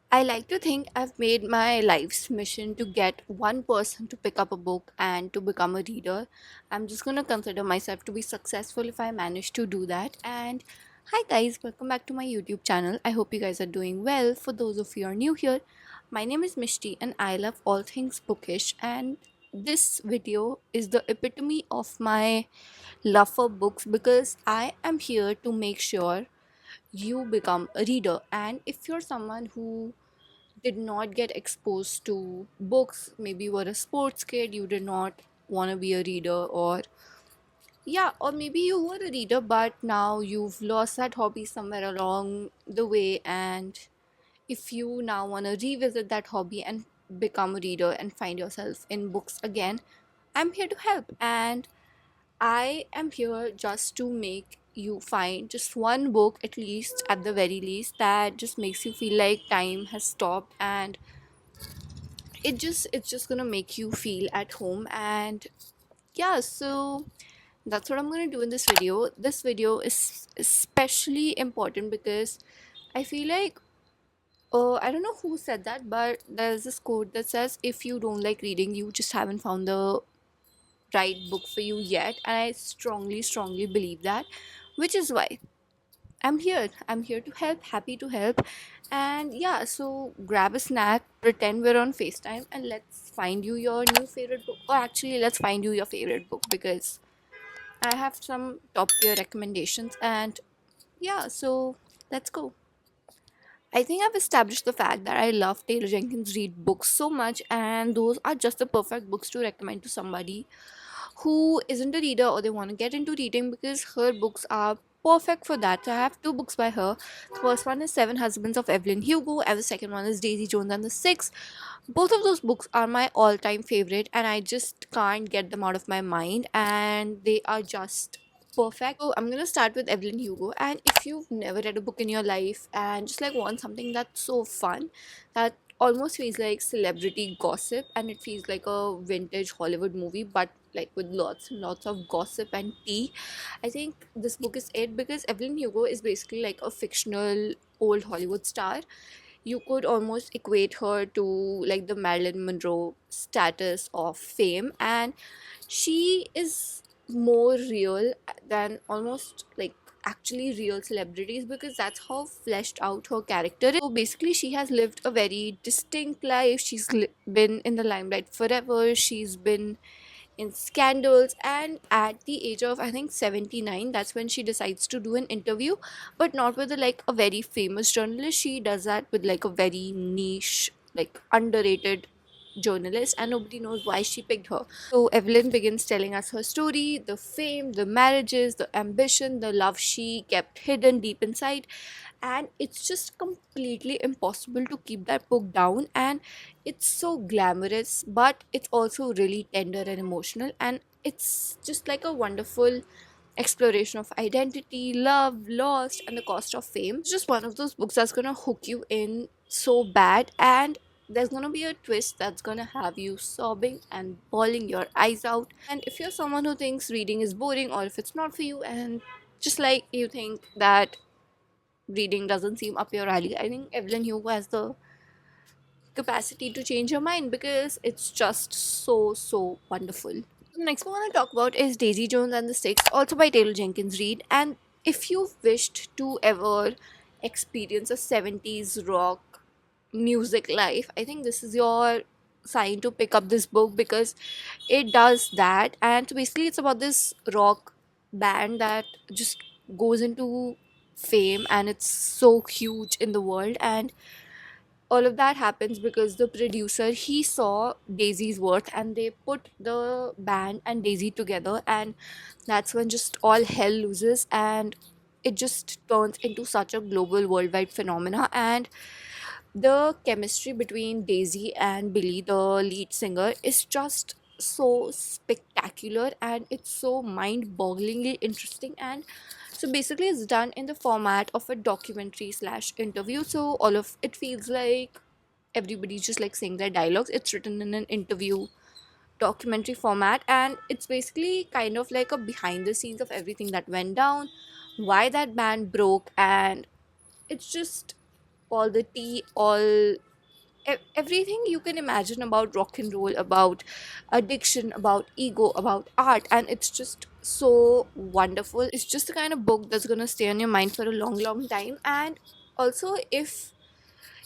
I like to think I've made my life's mission to get one person to pick up a book and to become a reader. I'm just gonna consider myself to be successful if I manage to do that. And hi guys, welcome back to my YouTube channel. I hope you guys are doing well. For those of you who are new here, my name is Mishti and I love all things bookish, and this video is the epitome of my love for books because I am here to make sure you become a reader. And if you're someone who did not get exposed to books, maybe you were a sports kid, you did not want to be a reader, or yeah, or maybe you were a reader but now you've lost that hobby somewhere along the way, and if you now want to revisit that hobby and become a reader and find yourself in books again, I'm here to help. And I am here just to make you find just one book, at least, at the very least, that just makes you feel like time has stopped, and it's just gonna make you feel at home. And yeah, so that's what I'm gonna do in this video. This video is especially important because I feel like I don't know who said that, but there's this quote that says if you don't like reading, you just haven't found the right book for you yet. And I strongly believe that, which is why I'm here to help, happy to help. And yeah, so grab a snack, pretend we're on FaceTime, and let's find you your new favorite book. Or actually, let's find you your favorite book because I have some top tier recommendations. And yeah, so let's go. I think I've established the fact that I love Taylor Jenkins Reid books so much, and those are just the perfect books to recommend to somebody who isn't a reader or they want to get into reading, because her books are perfect for that. So I have two books by her. The first one is Seven Husbands of Evelyn Hugo, and the second one is Daisy Jones and the Six. Both of those books are my all-time favorite, and I just can't get them out of my mind, and they are just perfect. So I'm gonna start with Evelyn Hugo. And if you've never read a book in your life and just like want something that's so fun, that almost feels like celebrity gossip, and it feels like a vintage Hollywood movie, but like with lots and lots of gossip and tea, I think this book is it, because Evelyn Hugo is basically like a fictional old Hollywood star. You could almost equate her to like the Marilyn Monroe status of fame, and she is more real than almost like actually real celebrities, because that's how fleshed out her character is. So basically she has lived a very distinct life. She's been in the limelight forever, she's been in scandals, and at the age of I think 79, that's when she decides to do an interview, but not with like a very famous journalist. She does that with like a very niche, like underrated journalist, and nobody knows why she picked her. So Evelyn begins telling us her story, the fame, the marriages, the ambition, the love she kept hidden deep inside, and it's just completely impossible to keep that book down. And it's so glamorous, but it's also really tender and emotional, and it's just like a wonderful exploration of identity, love, loss, and the cost of fame. It's just one of those books that's gonna hook you in so bad, and there's gonna be a twist that's gonna have you sobbing and bawling your eyes out. And if you're someone who thinks reading is boring, or if it's not for you, and just like you think that reading doesn't seem up your alley, I think Evelyn Hugo has the capacity to change your mind because it's just so wonderful. The next one I want to talk about is Daisy Jones and the Six, also by Taylor Jenkins Reid. And if you've wished to ever experience a 70s rock music life, I think this is your sign to pick up this book, because it does that. And so basically it's about this rock band that just goes into fame, and it's so huge in the world. And all of that happens because the producer, he saw Daisy's worth, and they put the band and Daisy together, and that's when just all hell loses, and it just turns into such a global worldwide phenomena. And the chemistry between Daisy and Billy, the lead singer, is just so spectacular, and it's so mind-bogglingly interesting. And so basically it's done in the format of a documentary slash interview, so all of it feels like everybody's just like saying their dialogues. It's written in an interview documentary format, and it's basically kind of like a behind the scenes of everything that went down, why that band broke, and it's just all the tea, all everything you can imagine about rock and roll, about addiction, about ego, about art, and it's just so wonderful. It's just the kind of book that's gonna stay on your mind for a long, long time. And also, if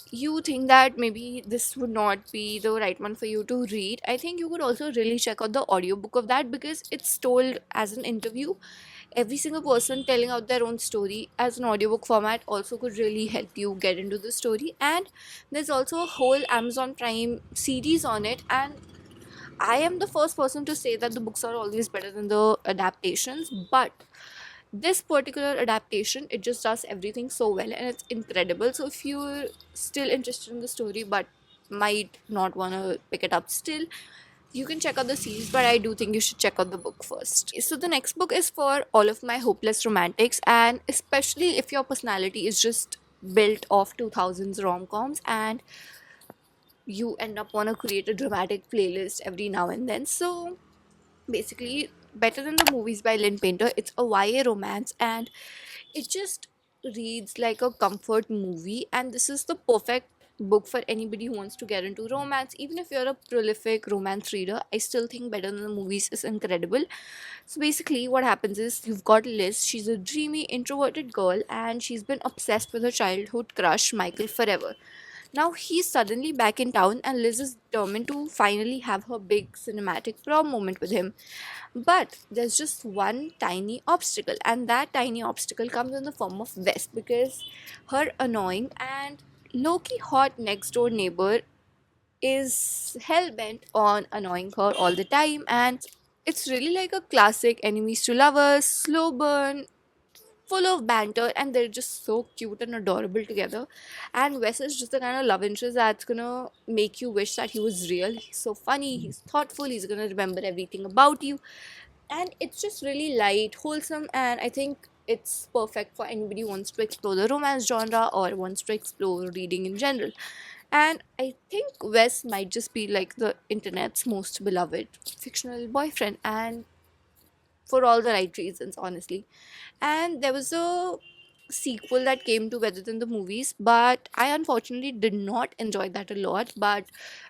you think that maybe this would not be the right one for you to read, I think you could also really check out the audiobook of that, because it's told as an interview. Every single person telling out their own story as an audiobook format also could really help you get into the story. And there's also a whole Amazon Prime series on it, and I am the first person to say that the books are always better than the adaptations, but this particular adaptation, it just does everything so well and it's incredible. So if you're still interested in the story but might not want to pick it up still, you can check out the series, but I do think you should check out the book first. So the next book is for all of my hopeless romantics, and especially if your personality is just built off 2000s rom-coms and you end up on a created dramatic playlist every now and then. So basically, better than the movies by Lynn Painter, it's a YA romance, and it just reads like a comfort movie. And this is the perfect book for anybody who wants to get into romance. Even if you're a prolific romance reader, I still think better than the movies is incredible. So basically, what happens is you've got Liz. She's a dreamy, introverted girl, and she's been obsessed with her childhood crush, Michael, forever. Now he's suddenly back in town, and Liz is determined to finally have her big cinematic prom moment with him. But there's just one tiny obstacle, and that tiny obstacle comes in the form of Wes, because her annoying and low key hot next door neighbor is hell bent on annoying her all the time. And it's really like a classic enemies to lovers, slow burn, full of banter, and they're just so cute and adorable together. And Wes is just the kind of love interest that's gonna make you wish that he was real. He's so funny, he's thoughtful, he's gonna remember everything about you, and it's just really light, wholesome, and I think it's perfect for anybody who wants to explore the romance genre or wants to explore reading in general. And I think Wes might just be like the internet's most beloved fictional boyfriend, and for all the right reasons, honestly. And there was a sequel that came to Better Than the Movies, but I unfortunately did not enjoy that a lot. But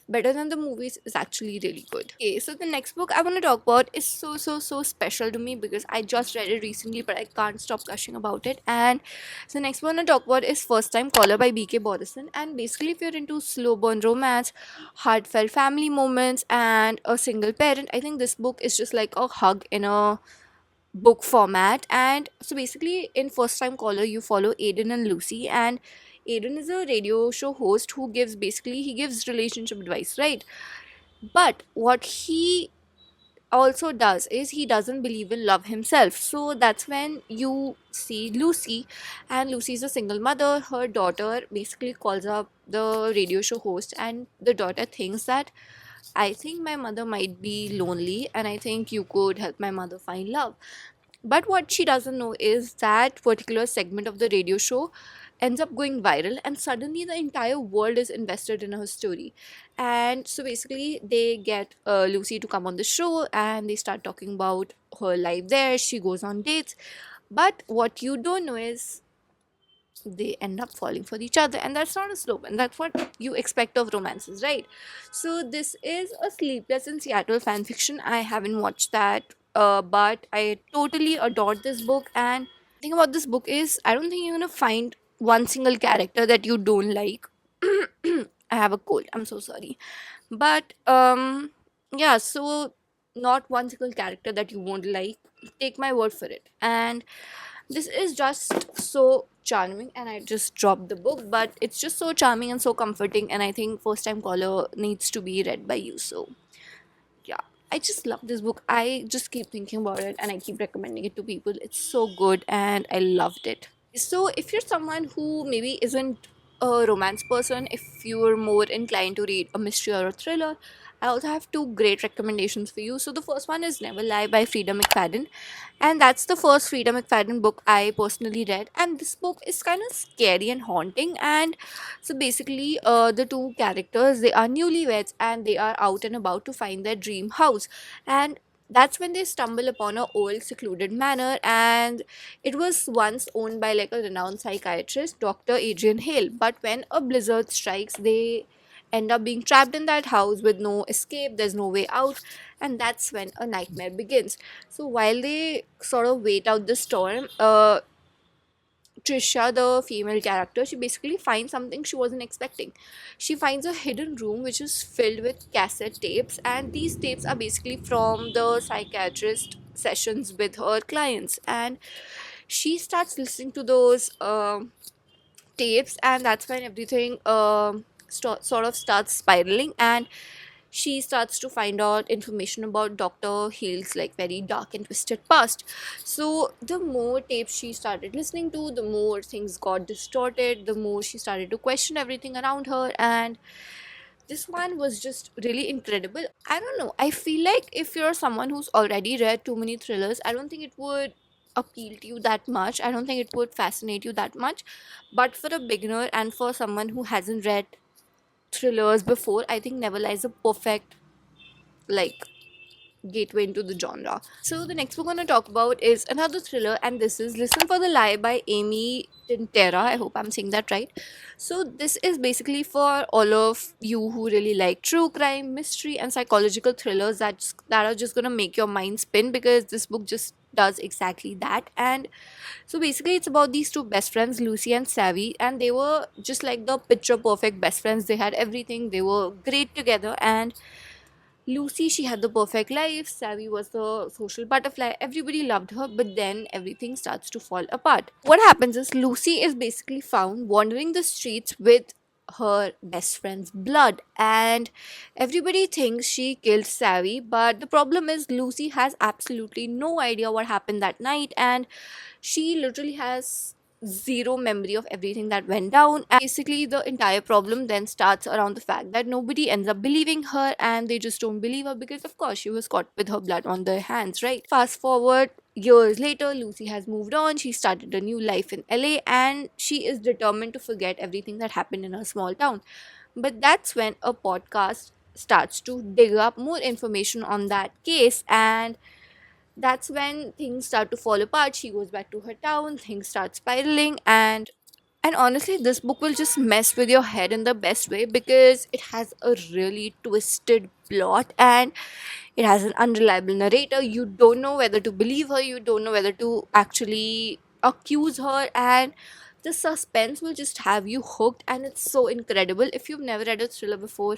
Better Than the Movies is actually really good. Okay, so the next book I want to talk about is so special to me because I just read it recently, but I can't stop gushing about it. And the next one I talk about is First Time Caller by B.K. Bodison. And basically, if you're into slow burn romance, heartfelt family moments, and a single parent, I think this book is just like a hug in a book format. And so basically, in First Time Caller, you follow Aiden and Lucy, and Aiden is a radio show host who gives, basically he gives relationship advice, right? But what he also does is he doesn't believe in love himself. So that's when you see Lucy, and Lucy's a single mother. Her daughter basically calls up the radio show host, and the daughter thinks that, I think my mother might be lonely, and I think you could help my mother find love. But what she doesn't know is that particular segment of the radio show ends up going viral, and suddenly the entire world is invested in her story. And so basically, they get Lucy to come on the show, and they start talking about her life there. She goes on dates. But what you don't know is they end up falling for each other, and that's not a slope, and that's what you expect of romances, right? So this is a Sleepless in Seattle fan fiction. I haven't watched that, but I totally adored this book. And the thing about this book is, I don't think you're gonna find one single character that you don't like. I have a cold, I'm so sorry. But yeah, so not one single character that you won't like, take my word for it. And this is just so charming, and I just dropped the book, but it's just so charming and so comforting, and I think First Time Caller needs to be read by you. So yeah, I just love this book. I just keep thinking about it, and I keep recommending it to people. It's so good, and I loved it. So if you're someone who maybe isn't a romance person, if you're more inclined to read a mystery or a thriller, I also have two great recommendations for you. So the first one is Never Lie by Frida McFadden, and that's the first Frida McFadden book I personally read. And this book is kind of scary and haunting. And so basically, the two characters, they are newlyweds, and they are out and about to find their dream house. And That's when they stumble upon a old secluded manor, and it was once owned by like a renowned psychiatrist, Dr. Adrian Hale. But when a blizzard strikes, they end up being trapped in that house with no escape, there's no way out, and that's when a nightmare begins. So while they sort of wait out the storm, Trisha, the female character, she basically finds something she wasn't expecting. She finds a hidden room which is filled with cassette tapes, and these tapes are basically from the psychiatrist sessions with her clients. And she starts listening to those tapes, and that's when everything sort of starts spiraling. And she starts to find out information about Dr. Hill's like very dark and twisted past. So the more tapes she started listening to, the more things got distorted, the more she started to question everything around her. And this one was just really incredible. I don't know, I feel like if you're someone who's already read too many thrillers, I don't think it would appeal to you that much. I don't think it would fascinate you that much. But for a beginner and for someone who hasn't read thrillers before, I think Never Lies a perfect like gateway into the genre. So the next we're going to talk about is another thriller, and this is Listen for the Lie by Amy Tintera. I hope I'm saying that right. So this is basically for all of you who really like true crime, mystery, and psychological thrillers that are just going to make your mind spin, because this book just does exactly that. And so basically it's about these two best friends, Lucy and Savvy, and they were just like the picture perfect best friends. They had everything, they were great together. And Lucy, she had the perfect life. Savvy was the social butterfly. Everybody loved her, but then everything starts to fall apart. What happens is Lucy is basically found wandering the streets with her best friend's blood, and everybody thinks she killed Savvy. But the problem is, Lucy has absolutely no idea what happened that night, and she literally has zero memory of everything that went down. And basically the entire problem then starts around the fact that nobody ends up believing her, and they just don't believe her because of course she was caught with her blood on their hands, right? Fast forward years later, Lucy has moved on, she started a new life in LA, and she is determined to forget everything that happened in her small town. But that's when a podcast starts to dig up more information on that case, and that's when things start to fall apart. She goes back to her town, things start spiraling. And honestly, this book will just mess with your head in the best way, because it has a really twisted plot, and it has an unreliable narrator. You don't know whether to believe her, you don't know whether to actually accuse her, and the suspense will just have you hooked, and it's so incredible. If you've never read a thriller before,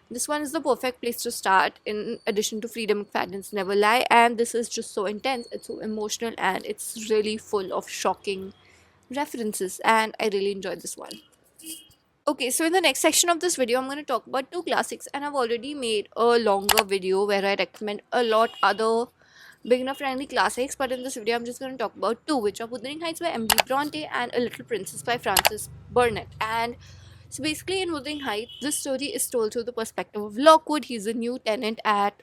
this one is the perfect place to start, in addition to Freedom McFadden's Never Lie. And this is just so intense, it's so emotional, and it's really full of shocking references, and I really enjoyed this one. Okay, so in the next section of this video, I'm going to talk about two classics, and I've already made a longer video where I recommend a lot other beginner friendly classics, but in this video, I'm just going to talk about two, which are Wuthering Heights by Emily Bronte and A Little Princess by Frances Burnett. And so basically, in Wuthering Heights, this story is told through the perspective of Lockwood. He's a new tenant at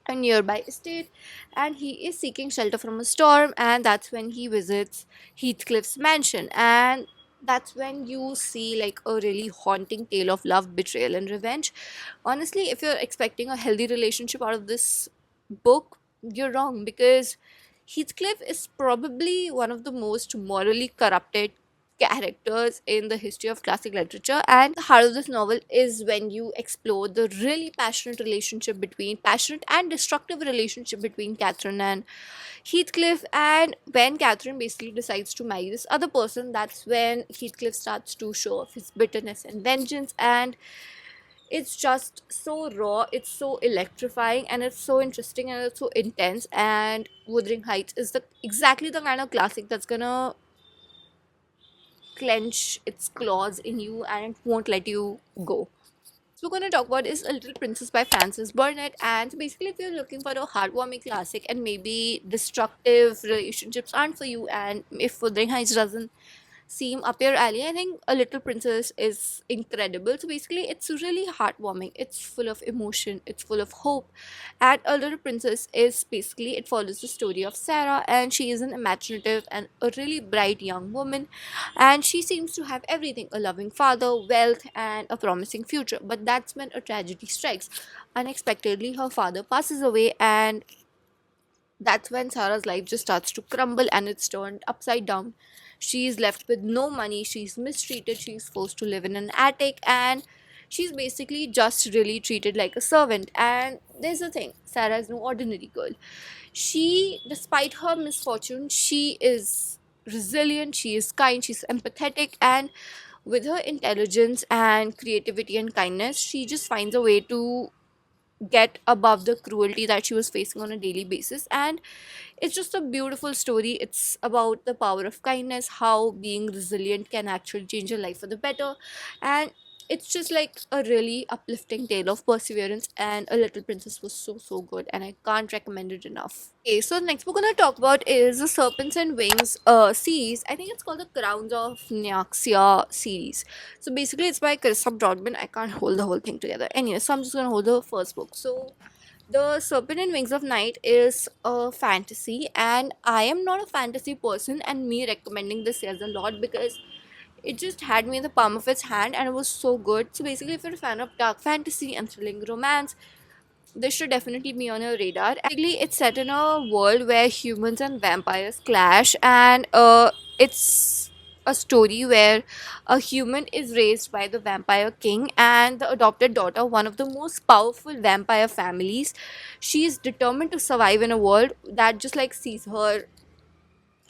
a nearby estate, and he is seeking shelter from a storm, and that's when he visits Heathcliff's mansion. And that's when you see like a really haunting tale of love, betrayal, and revenge. Honestly, if you're expecting a healthy relationship out of this book, you're wrong, because Heathcliff is probably one of the most morally corrupted characters in the history of classic literature. And the heart of this novel is when you explore the really passionate and destructive relationship between Catherine and Heathcliff. And when Catherine basically decides to marry this other person, that's when Heathcliff starts to show off his bitterness and vengeance. And it's just so raw, it's so electrifying, and it's so interesting, and it's so intense. And Wuthering Heights is the exactly the kind of classic that's gonna clench its claws in you and it won't let you go. So we're going to talk about is A Little Princess by Frances Burnett. And so basically, if you're looking for a heartwarming classic and maybe destructive relationships aren't for you, and if Wuthering Heights doesn't seem up your alley, I think A Little Princess is incredible. So basically, it's really heartwarming. It's full of emotion. It's full of hope. And A Little Princess is basically, it follows the story of Sarah, and she is an imaginative and a really bright young woman, and she seems to have everything: a loving father, wealth, and a promising future. But that's when a tragedy strikes. Unexpectedly, her father passes away, and That's when Sarah's life just starts to crumble and it's turned upside down. She's left with no money, she's mistreated, she's forced to live in an attic, and she's basically just really treated like a servant. And there's the thing, Sarah is no ordinary girl. She, despite her misfortune, she is resilient, she is kind, she's empathetic, and with her intelligence and creativity and kindness, she just finds a way to get above the cruelty that she was facing on a daily basis. And it's just a beautiful story. It's about the power of kindness, how being resilient can actually change your life for the better. And it's just like a really uplifting tale of perseverance, and A Little Princess was so so good and I can't recommend it enough. Okay, so the next book we're gonna talk about is the Serpents and Wings series. I think it's called the Crowns of Nyaxia series. So basically it's by Carissa Broadbent. I can't hold the whole thing together. Anyway, so I'm just gonna hold the first book. So the Serpent and Wings of Night is a fantasy, and I am not a fantasy person, and me recommending this says a lot because it just had me in the palm of its hand and it was so good. So basically, if you're a fan of dark fantasy and thrilling romance, this should definitely be on your radar. Basically, it's set in a world where humans and vampires clash, and it's a story where a human is raised by the vampire king and the adopted daughter, one of the most powerful vampire families. She is determined to survive in a world that just like sees her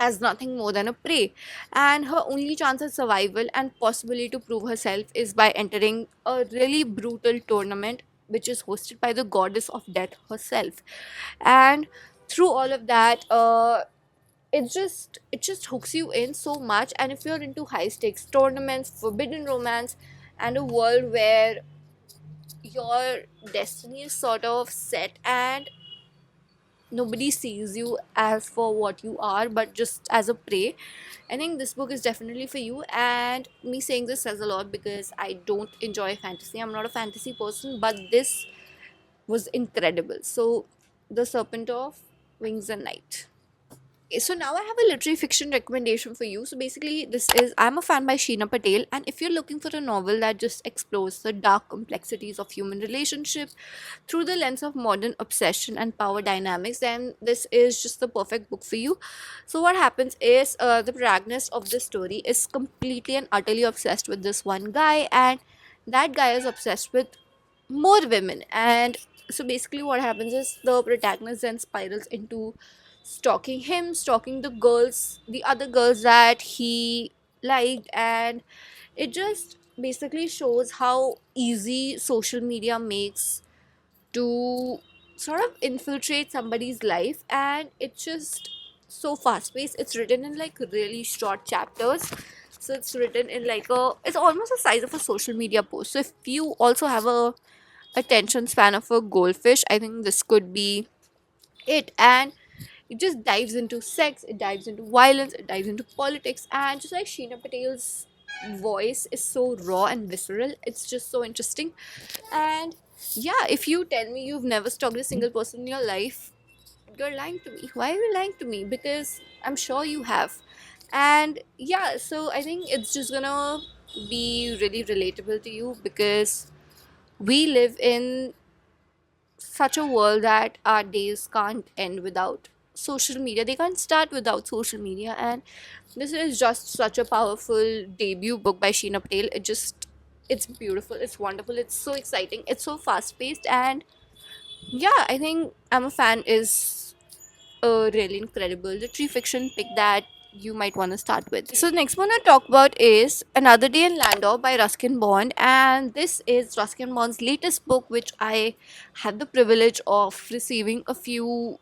as nothing more than a prey, and her only chance at survival and possibility to prove herself is by entering a really brutal tournament which is hosted by the goddess of death herself. And through all of that, it just hooks you in so much. And if you're into high stakes tournaments, forbidden romance, and a world where your destiny is sort of set and nobody sees you as for what you are but just as a prey, I think this book is definitely for you. And me saying this says a lot because I don't enjoy fantasy, I'm not a fantasy person, but this was incredible. So The Serpent of Wings and Night. Okay, so now I have a literary fiction recommendation for you. So basically, this is I'm a fan by Sheena Patel, and if you're looking for a novel that just explores the dark complexities of human relationships through the lens of modern obsession and power dynamics, then this is just the perfect book for you. So what happens is the protagonist of this story is completely and utterly obsessed with this one guy, and that guy is obsessed with more women. And so basically what happens is the protagonist then spirals into stalking him, stalking the other girls that he liked. And it just basically shows how easy social media makes to sort of infiltrate somebody's life. And it's just so fast paced. It's written in like really short chapters, so it's written in like it's almost the size of a social media post. So if you also have a attention span of a goldfish, I think this could be it. And it just dives into sex, it dives into violence, it dives into politics, and just like Sheena Patel's voice is so raw and visceral, it's just so interesting. And yeah, if you tell me you've never stalked a single person in your life, you're lying to me. Why are you lying to me? Because I'm sure you have. And yeah, so I think it's just gonna be really relatable to you because we live in such a world that our days can't end without social media. They can't start without social media. And this is just such a powerful debut book by Sheena Patel. It's beautiful, it's wonderful, it's so exciting, it's so fast paced. And yeah, I think I'm a fan is a really incredible literary fiction pick that you might want to start with. So the next one I talk about is Another Day in Landor by Ruskin Bond, and this is Ruskin Bond's latest book, which I had the privilege of receiving a few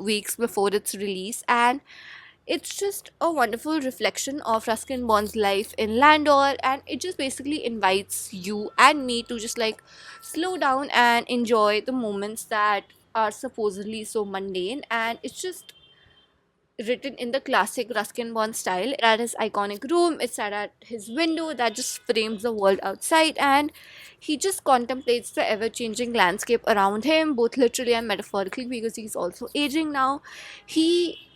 weeks before its release. And it's just a wonderful reflection of Ruskin Bond's life in Landor, and it just basically invites you and me to just like slow down and enjoy the moments that are supposedly so mundane. And it's just written in the classic Ruskin Bond style. At his iconic room, it's sat at his window that just frames the world outside, and he just contemplates the ever changing landscape around him, both literally and metaphorically, because he's also aging now. He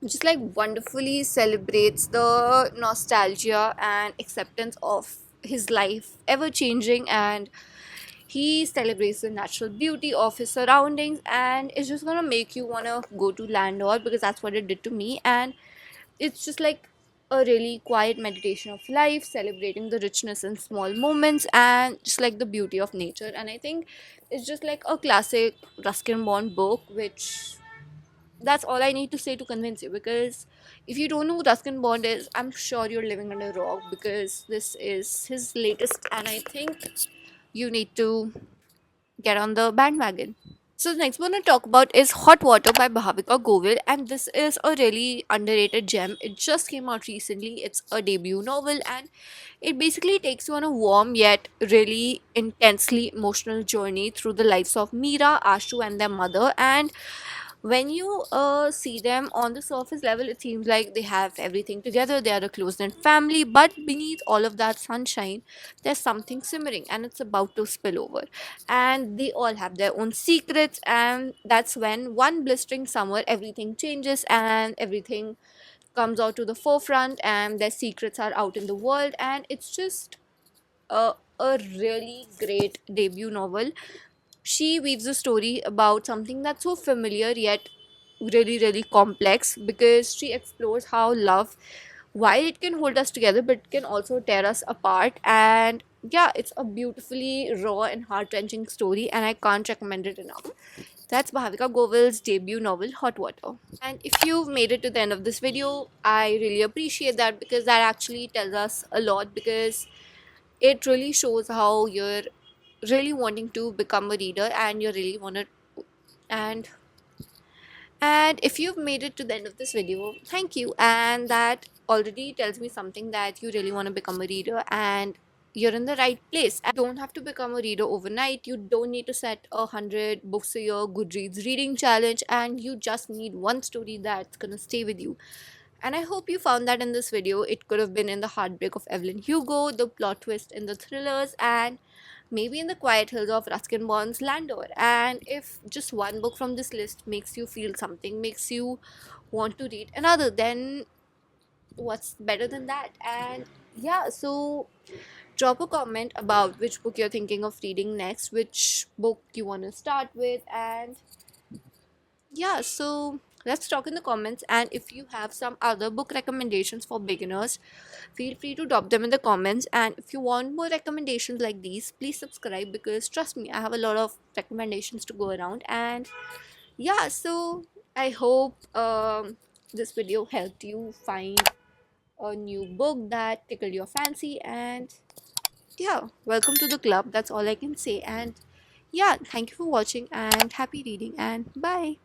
just like wonderfully celebrates the nostalgia and acceptance of his life ever changing. And He celebrates the natural beauty of his surroundings, and it's just gonna make you wanna go to Landor because that's what it did to me. And it's just like a really quiet meditation of life, celebrating the richness in small moments and just like the beauty of nature. And I think it's just like a classic Ruskin Bond book, which that's all I need to say to convince you. Because if you don't know who Ruskin Bond is, I'm sure you're living under a rock, because this is his latest, and I think you need to get on the bandwagon. So the next one to talk about is Hot Water by Bhavika Govil, and this is a really underrated gem. It just came out recently. It's a debut novel, and it basically takes you on a warm yet really intensely emotional journey through the lives of Meera, Ashu, and their mother. And when you see them on the surface level, it seems like they have everything together. They are a close-knit family, but beneath all of that sunshine, there's something simmering, and it's about to spill over. And they all have their own secrets, and that's when one blistering summer, everything changes and everything comes out to the forefront, and their secrets are out in the world. And it's just a really great debut novel. She weaves a story about something that's so familiar yet really, really complex, because she explores how love, while it can hold us together, but it can also tear us apart. And yeah, it's a beautifully raw and heart wrenching story, and I can't recommend it enough. That's Bhavika Govil's debut novel, Hot Water. And if you've made it to the end of this video, I really appreciate that, because that actually tells us a lot, because it really shows how you're really wanting to become a reader, and you really want to. And and if you've made it to the end of this video, thank you. And that already tells me something, that you really want to become a reader, and you're in the right place. And you don't have to become a reader overnight. You don't need to set 100 books a year Goodreads reading challenge, and you just need one story that's gonna stay with you. And I hope you found that in this video. It could have been in the heartbreak of Evelyn Hugo, the plot twist in the thrillers, and maybe in the quiet hills of Ruskin Bond's Landor. And if just one book from this list makes you feel something, makes you want to read another, then what's better than that? And yeah, so drop a comment about which book you're thinking of reading next, which book you want to start with. And yeah, so let's talk in the comments. And if you have some other book recommendations for beginners, feel free to drop them in the comments. And if you want more recommendations like these, please subscribe, because trust me, I have a lot of recommendations to go around. And yeah, so I hope this video helped you find a new book that tickled your fancy. And yeah, welcome to the club. That's all I can say. And yeah, thank you for watching, and happy reading, and bye.